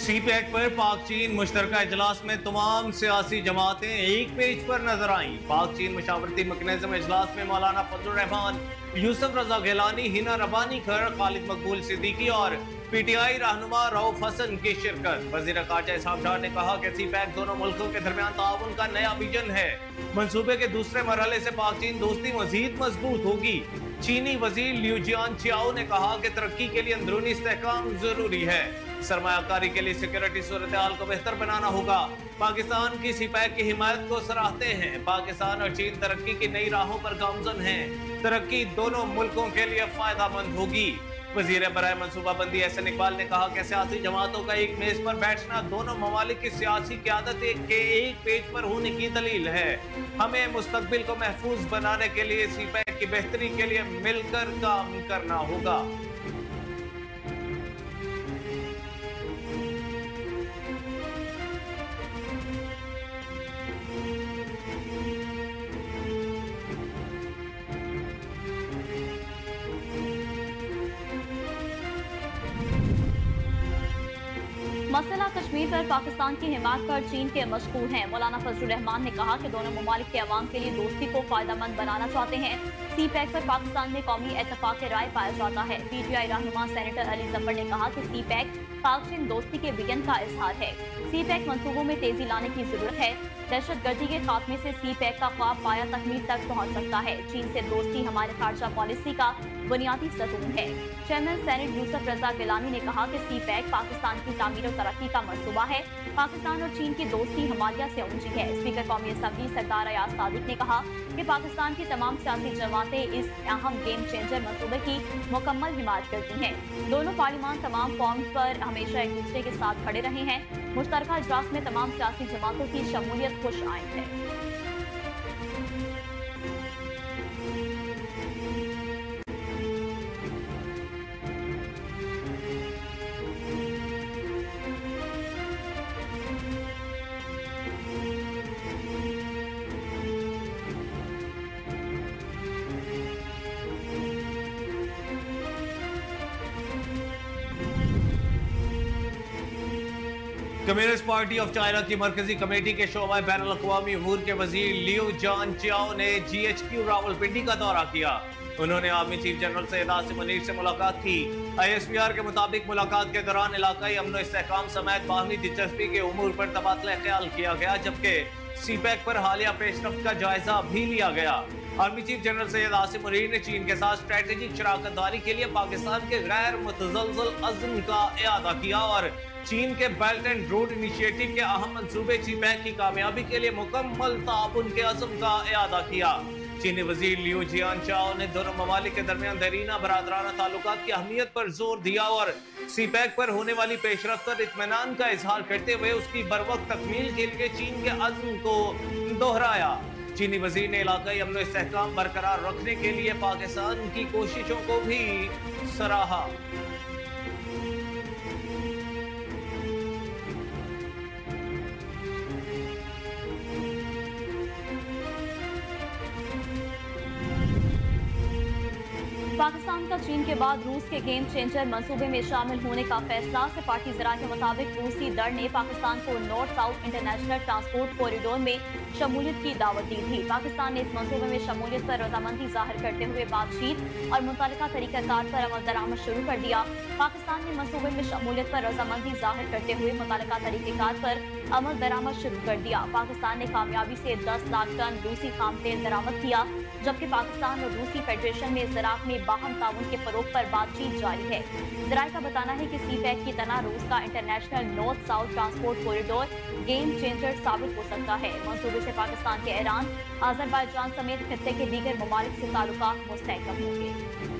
CPEC पर पाक चीन मुश्तरका इजलास में तमाम सियासी जमातें एक पेज पर नजर आईं। पाक चीन मुशावरती मैकेनिज्म इजलास में मौलाना फजलुर रहमान, यूसुफ रजा गिलानी, हिना रबानी खर, खालिद मकबूल सिद्दीकी और पीटीआई रहनुमा रऊफ हसन की शिरकत। वजीर खारजा इसहाक डार ने कहा कि सीपैक दोनों मुल्कों के दरमियान ताउन का नया विजन है। मंसूबे के दूसरे मरहले से पाक चीन दोस्ती मजीद मजबूत होगी। चीनी वजीर लियू जियानचाओ ने कहा कि तरक्की के लिए अंदरूनी इस्तेहकाम जरूरी है। सरमायाकारी के लिए सिक्योरिटी सूरत हाल को बेहतर बनाना होगा। पाकिस्तान की सीपैक की हिमायत को सराहते हैं। पाकिस्तान और चीन तरक्की की नई राहों पर गामजन हैं। तरक्की दोनों मुल्कों के लिए फायदेमंद होगी। वजीर बराए मनसूबाबंदी एहसन इकबाल ने कहा कि सियासी जमातों का एक मेज पर बैठना दोनों ममालिक की सियासी क़यादत के एक पेज पर होने की दलील है। हमें मुस्तकबिल को महफूज बनाने के लिए सीपैक की बेहतरी के लिए मिलकर काम करना होगा। मसला कश्मीर पर पाकिस्तान की हिमायत पर चीन के मशहूर हैं। मौलाना फजलुर रहमान ने कहा कि दोनों ममालिक के अवाम के लिए दोस्ती को फायदेमंद बनाना चाहते हैं। सीपैक पर पाकिस्तान में कौमी एतफाक राय पाया जाता है। पीटीआई रहनुमा सेनेटर अली जफर ने कहा कि सीपैक पाक चीन दोस्ती के विजन का इजहार है। सीपैक मंसूबों में तेजी लाने की जरूरत है। दहशतगर्दी के खात्मे से सीपैक का ख्वाब पाया तकमील तक पहुंच सकता है। चीन से दोस्ती हमारे खारजा पॉलिसी का बुनियादी सतून है। चेयरमैन सेनेट यूसुफ रजा गिलानी ने कहा कि सीपैक पाकिस्तान की तामीर और तरक्की का मंसूबा है। पाकिस्तान और चीन की दोस्ती हिमालय से ऊंची है। स्पीकर कौमी असम्बली सरदार अयाज सादिक ने कहा कि पाकिस्तान की तमाम सियासी जमातें इस अहम गेम चेंजर मंसूबे की मुकम्मल हिमायत करती हैं। दोनों पार्लिमान तमाम फॉर्म्स पर हमेशा एक दूसरे के साथ खड़े रहे हैं। मुश्तरका इजलास में तमाम सियासी जमातों की शमूलियत खुश आइंद है। कम्युनिस्ट पार्टी ऑफ चाइना की मरकजी कमेटी के शोबा बैनुल अक़वामी उमूर के वजीर लियू जियानचाओ ने GHQ रावलपिंडी का दौरा किया। उन्होंने army chief general Syed Asim Munir से मुलाकात की। ISPR के मुताबिक मुलाकात के दौरान इलाकाई अमन और इस्तेहकाम समेत बाहमी दिलचस्पी के उमूर पर तबादला ख्याल किया गया, जबकि सीपैक पर हालिया पेशरफ्त का जायजा भी लिया गया। Army chief general Syed Asim Munir ने चीन के साथ स्ट्रेटेजिक शराकत दारी के लिए पाकिस्तान के गैर मुतज़लज़ल अज़्म का इआदा किया और चीन के बेल्ट एंड रोड इनिशिएटिव के अहम मंसूबे सीपैक की कामयाबी के लिए मुकम्मल ताउन के अज़्म का इआदा किया। चीनी वजीर लियू जियानचाओ ने दोनों ममालिक के दरमियान दरीना बरादराना ताल्लुकात की अहमियत पर जोर दिया और सीपैक पर होने वाली पेशरफ्त पर इत्मीनान का इजहार करते हुए उसकी बरवक्त तकमील के लिए चीन के अज़्म को दोहराया। चीनी वजीर ने इलाकाई अमन और इस्तेहकाम बरकरार रखने के लिए पाकिस्तान की कोशिशों को भी सराहा। पाकिस्तान का चीन के बाद रूस के गेम चेंजर मंसूबे में शामिल होने का फैसला। से पार्टी ज़रा के मुताबिक रूसी दर ने पाकिस्तान को north south international transport corridor में शमूलियत की दावत दी थी। पाकिस्तान ने इस मंसूबे में शमूलियत पर रजामंदी जाहिर करते हुए बातचीत और मुतल्लिका तरीक़ाकार पर अमल दरामद शुरू कर दिया। पाकिस्तान ने मंसूबे में शमूलियत पर रजामंदी जाहिर करते हुए मुतल्लिका तरीक़ाकार पर अमल दरामद शुरू कर दिया। पाकिस्तान ने कामयाबी से 10 लाख टन रूसी खाम तेल दरामद किया, जबकि पाकिस्तान और रूसी फेडरेशन में ज़राअत में बाहम ताउन के फरोग पर बातचीत जारी है। ज़राए का बताना है कि सीपैक की तना रूस का international north south transport corridor game changer साबित हो सकता है। मंसूबे से पाकिस्तान के ईरान, अज़रबैजान समेत खित्ते के दीगर ममालिक से ताल्लुकात मुस्तहकम होंगे।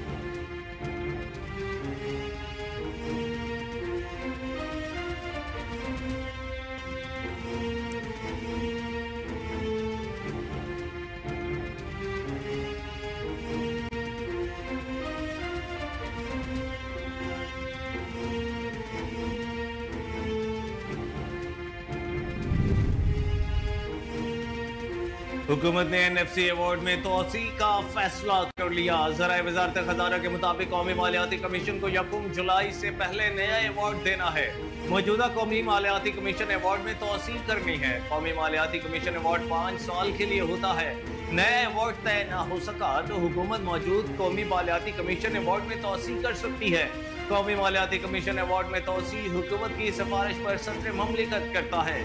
हुकूमत ने NFC अवार्ड में तोसी का फैसला कर लिया। ज़राए वज़ारत खजाना के मुताबिक कौमी मालियाती कमीशन को 1 जुलाई से पहले नया अवार्ड देना है। मौजूदा कौमी मालियाती कमीशन अवार्ड में तोसी करनी है। कौमी मालियाती कमीशन अवार्ड 5 साल के लिए होता है। नया अवार्ड तय न हो सका तो हुकूमत मौजूद कौमी मालियाती कमीशन अवार्ड में तोसी कर सकती है। कौमी मालियाती कमीशन अवार्ड में तोसी हुकूमत की सिफारिश पर सदर ममलिकत करता है।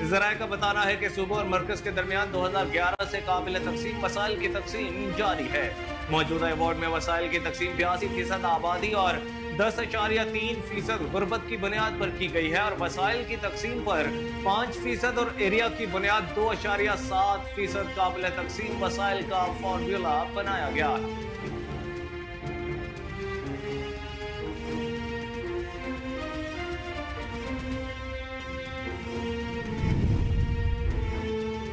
ज़राए का बताना है कि सूबे और मरकज के दरमियान 2011 से काबिल तकसीम वसाइल की तकसीम जारी है। मौजूदा अवार्ड में वसाइल की तकसीम 82% आबादी और 10.3% गुर्बत की बुनियाद पर की गई है और वसाइल की तकसीम पर 5% और एरिया की बुनियाद 2.7% काबिल तकसीम वसाइल का फॉर्मूला बनाया गया है।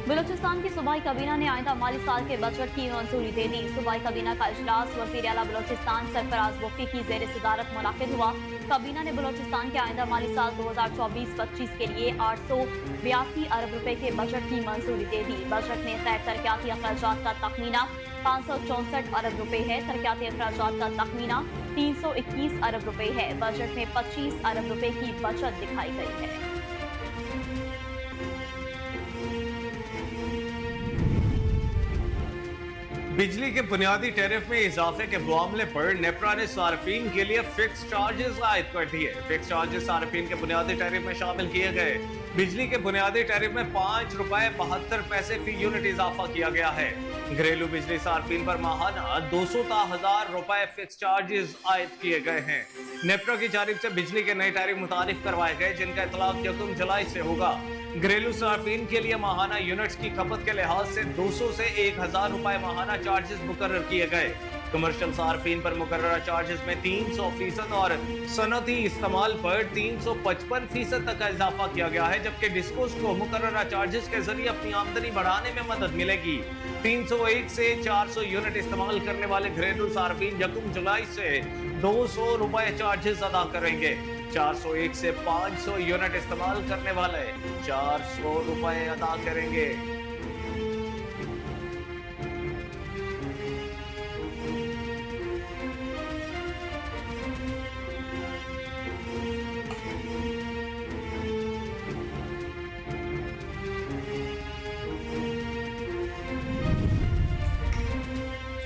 बलूचिस्तान की सूबाई काबीना ने आइंदा माली साल के बजट की मंजूरी दे दी। सूबाई काबीना का इजलास वज़ीर आला बलूचिस्तान सरफराज मुफ्ती की ज़ेर सदारत मुनाकिद हुआ। काबीना ने बलूचिस्तान के आइंदा माली साल 2024-25 के लिए 882 अरब रुपए के बजट की मंजूरी दे दी। बजट में तय तरक्याती अखराजात का तखमीना 564 अरब रुपए है। तरक्याती अखराजात का तखमीना 321 अरब रुपए है। बजट में 25 अरब रुपए की बचत दिखाई गई है। बिजली के बुनियादी टैरिफ में इजाफे के मामले पर नेपरा ने सार्फिन के लिए फिक्स चार्जेस आयद कर दिए। फिक्स चार्जेस सार्फिन के बुनियादी टैरिफ में शामिल किए गए। बिजली के बुनियादी टैरिफ में 5 रुपए 72 पैसे फी यूनिट इजाफा किया गया है। घरेलू बिजली सार्फिन पर माहाना 200,000 रुपए फिक्स चार्जेस आयद किए गए हैं। नेपरा की जानिब से बिजली के नए टैरिफ मुतारिफ करवाए गए जिनका इतलाक 1 जुलाई से होगा। घरेलू सार्फिन के लिए माहाना यूनिट्स की खपत के लिहाज से 200 से 1000 रुपए माहाना चार्जेस मुकर्रर किए गए। कमर्शियल सार्फिन पर मुकर्ररा चार्जेस में 300% और सनती इस्तेमाल पर 355% तक का इजाफा किया गया है, जबकि डिस्कोस को मुकर्ररा चार्जेस के जरिए अपनी आमदनी बढ़ाने में मदद मिलेगी। 301 से 400 यूनिट इस्तेमाल करने वाले घरेलू सार्फिन 1 जुलाई से 200 रुपए चार्जेस अदा करेंगे। 401 से 500 यूनिट इस्तेमाल करने वाले 400 रुपए अदा करेंगे।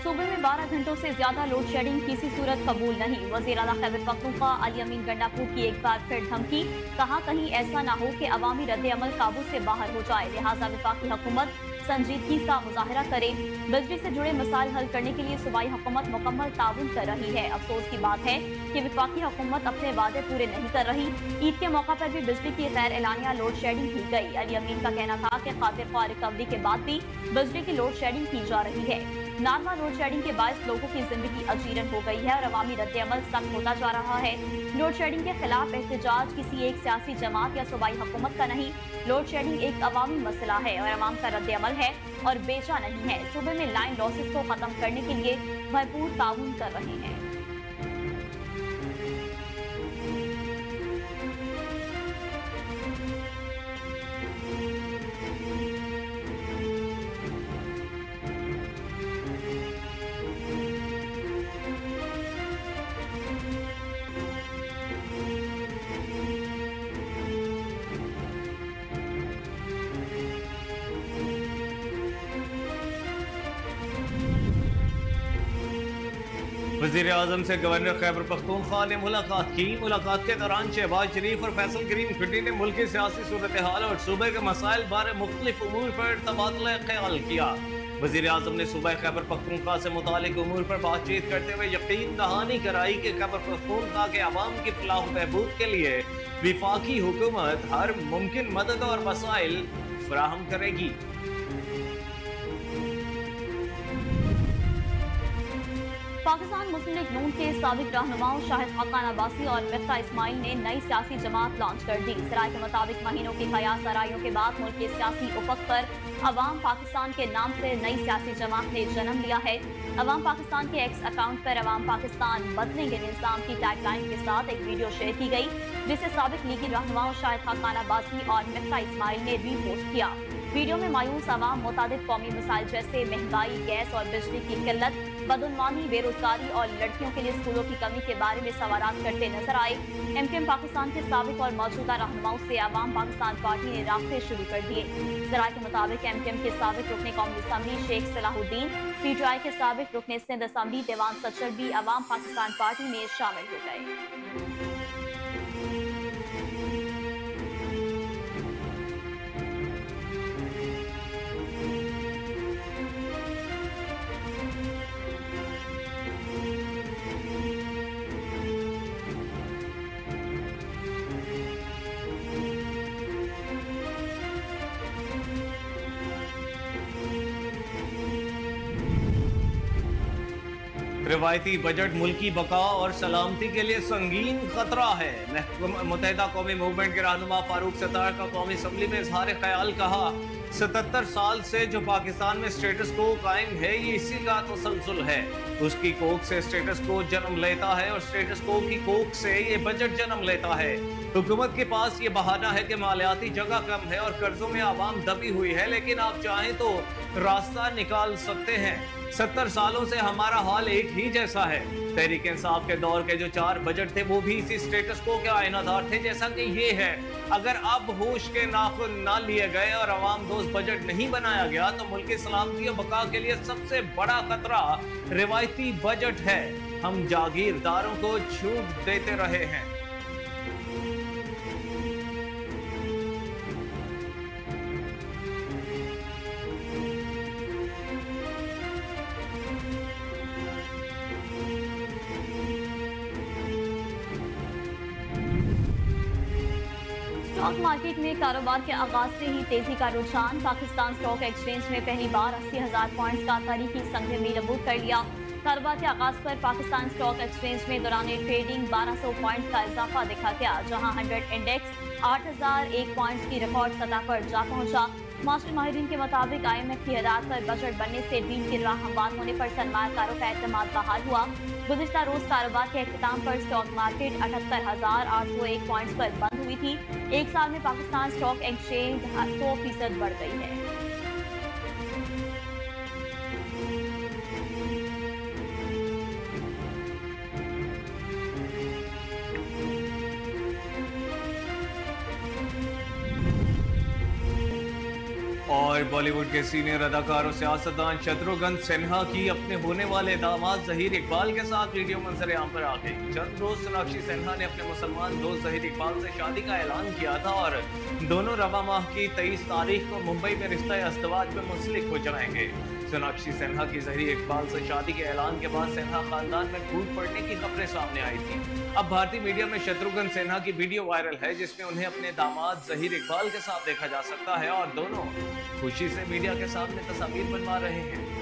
सूबे में 12 घंटों से ज्यादा लोड शेडिंग किसी सूरत कबूल नहीं। वज़ीर आला खैबर पख्तूनख्वा अली अमीन गंडापुर की एक बार फिर धमकी। कहा कहीं ऐसा ना हो कि अवामी रद्द-ए-अमल काबू से बाहर हो जाए, लिहाजा वफाकी हुकूमत संजीदगी का मुजाहरा करे। बिजली से जुड़े मसाइल हल करने के लिए सूबाई हुकूमत मुकम्मल ताउन कर रही है। अफसोस की बात है कि वफाकी हुकूमत अपने वादे पूरे नहीं कर रही। ईद के मौका पर भी बिजली की गैर एलानिया लोड शेडिंग की गई। अली अमीन का कहना था कि खातिर ख्वाह रिकवरी के बाद भी बिजली की लोड शेडिंग की जा रही है। नारवा लोड शेडिंग के बायस लोगों की जिंदगी अजीरन हो गई है और अवामी रद्द-ए-अमल सख्त होता जा रहा है। लोड शेडिंग के खिलाफ एहतजाज किसी एक सियासी जमात या सूबाई हुकूमत का नहीं, लोड शेडिंग एक अवामी मसला है और अवाम का रद्द-ए-अमल है और बेचा नहीं है। सूबे में लाइन लॉसेस को खत्म करने के लिए भरपूर ताउन कर रहे हैं। वज़ीर आज़म से गवर्नर खैबर पख्तूनख्वा ने मुलाकात की। मुलाकात के दौरान शहबाज शरीफ और फैसल करीम खट्टी ने मुल्क की सियासी सूरत हाल और सूबे के मसाइल बारे मुख्तलिफ उमूर पर तबादला ख्याल किया। वज़ीर आज़म ने सूबा खैबर पख्तूनख्वा से मुतालिक उमूर पर बातचीत करते हुए यकीन दहानी कराई कि खैबर पख्तूनख्वा के अवाम की फलाह बहबूद के लिए वफाकी हुकूमत हर मुमकिन मदद और वसाइल फराहम करेगी। पाकिस्तान मुस्लिम लीग नून के साबिक रहनुमाओं शाहिद खाकान अब्बासी और मिफ्ता इस्माइल ने नई सियासी जमात लॉन्च कर दी। सराय के मुताबिक महीनों की कयास आराइयों के बाद मुल्क के सियासी उफक पर अवाम पाकिस्तान के नाम से नई सियासी जमात ने जन्म लिया है। अवाम पाकिस्तान के एक्स अकाउंट पर अवाम पाकिस्तान बदलेंगे निज़ाम की टैगलाइन के साथ एक वीडियो शेयर की गई, जिसे साबिक लीगी रहनुमाओं शाहिद खाकान अब्बासी और मिफ्ता इस्माइल ने रीपोस्ट किया। वीडियो में मायूस आवाम मुतादिद कौमी मसाइल जैसे महंगाई, गैस और बिजली की किल्लत, बदउनवानी, बेरोजगारी और लड़कियों के लिए स्कूलों की कमी के बारे में सवालात करते नजर आए। MKM पाकिस्तान के साबिक और मौजूदा रहनुमाओं से आवाम पाकिस्तान पार्टी ने राब्ते शुरू कर दिए। ज़राए के मुताबिक MKM के साबिक रुकने कौमी असम्बली शेख सलाहुद्दीन, PTI के साबिक रुकने सिंध असम्बली देवान सचर भी आवाम पाकिस्तान पार्टी में शामिल हो गए। रिवायती बजट मुल्की बका और सलामती के लिए संगीन खतरा है। मुत्तहिदा कौमी मूवमेंट के रहनुमा फारूक सत्तार का कौमी असम्बली में इजहार ख्याल कहा, 77 साल से जो पाकिस्तान में स्टेटस को कायम है ये इसी का तसलसल है। उसकी कोख से स्टेटस को जन्म लेता है और स्टेटस को की कोख से ये बजट जन्म लेता है। हुकूमत के पास ये बहाना है कि मालियाती जगह कम है और कर्जों में आवाम दबी हुई है, लेकिन आप चाहें तो रास्ता निकाल सकते हैं। 70 सालों से हमारा हाल एक ही जैसा है। तहरीक इंसाफ के दौर के जो 4 बजट थे वो भी इसी स्टेटस को के आईनादार थे जैसा कि ये है। अगर अब होश के नाखुन ना लिए गए और अवाम दोस्त बजट नहीं बनाया गया तो मुल्क की सलामती और बका के लिए सबसे बड़ा खतरा रिवायती बजट है। हम जागीरदारों को छूट देते रहे हैं। स्टॉक मार्केट में कारोबार के आगाज से ही तेजी का रुझान। पाकिस्तान स्टॉक एक्सचेंज में पहली बार 80,000 पॉइंट्स का तारीखी संगमी नबूद कर लिया। कारोबार के आगाज पर पाकिस्तान स्टॉक एक्सचेंज में दौरान ट्रेडिंग 1200 पॉइंट्स का इजाफा देखा गया, जहां 100 इंडेक्स 8001 पॉइंट्स की रिकॉर्ड सतह पर जा पहुंचा। मास्टर माहिरीन के मुताबिक IMF की हिदायत पर बजट बनने से डील की राह हमवार होने पर सरमायाकारों का एतमाद बहाल हुआ। गुज़िश्ता रोज कारोबार के अख्ताम पर स्टॉक मार्केट 78,801 पॉइंट्स पर बंद हुई थी। एक साल में पाकिस्तान स्टॉक एक्सचेंज 100% बढ़ गई है। और बॉलीवुड के सीनियर अदाकार और सियासतदान शत्रुघ्न सिन्हा की अपने होने वाले दामाद ज़हीर इकबाल के साथ वीडियो मंजर आम पर आ गई। चंद रोज सोनाक्षी सिन्हा ने अपने मुसलमान दोस्त ज़हीर इकबाल से शादी का ऐलान किया था और दोनों रवा माह की 23 तारीख को मुंबई में रिश्ता अज़दवाज में मुंसलिक हो जाएंगे। सोनाक्षी सिन्हा की ज़हीर इकबाल से शादी के ऐलान के बाद सिन्हा खानदान में फूट पड़ने की खबरें सामने आई थी। अब भारतीय मीडिया में शत्रुघ्न सिन्हा की वीडियो वायरल है जिसमें उन्हें अपने दामाद ज़हीर इकबाल के साथ देखा जा सकता है और दोनों खुशी से मीडिया के सामने तस्वीर बनवा रहे हैं।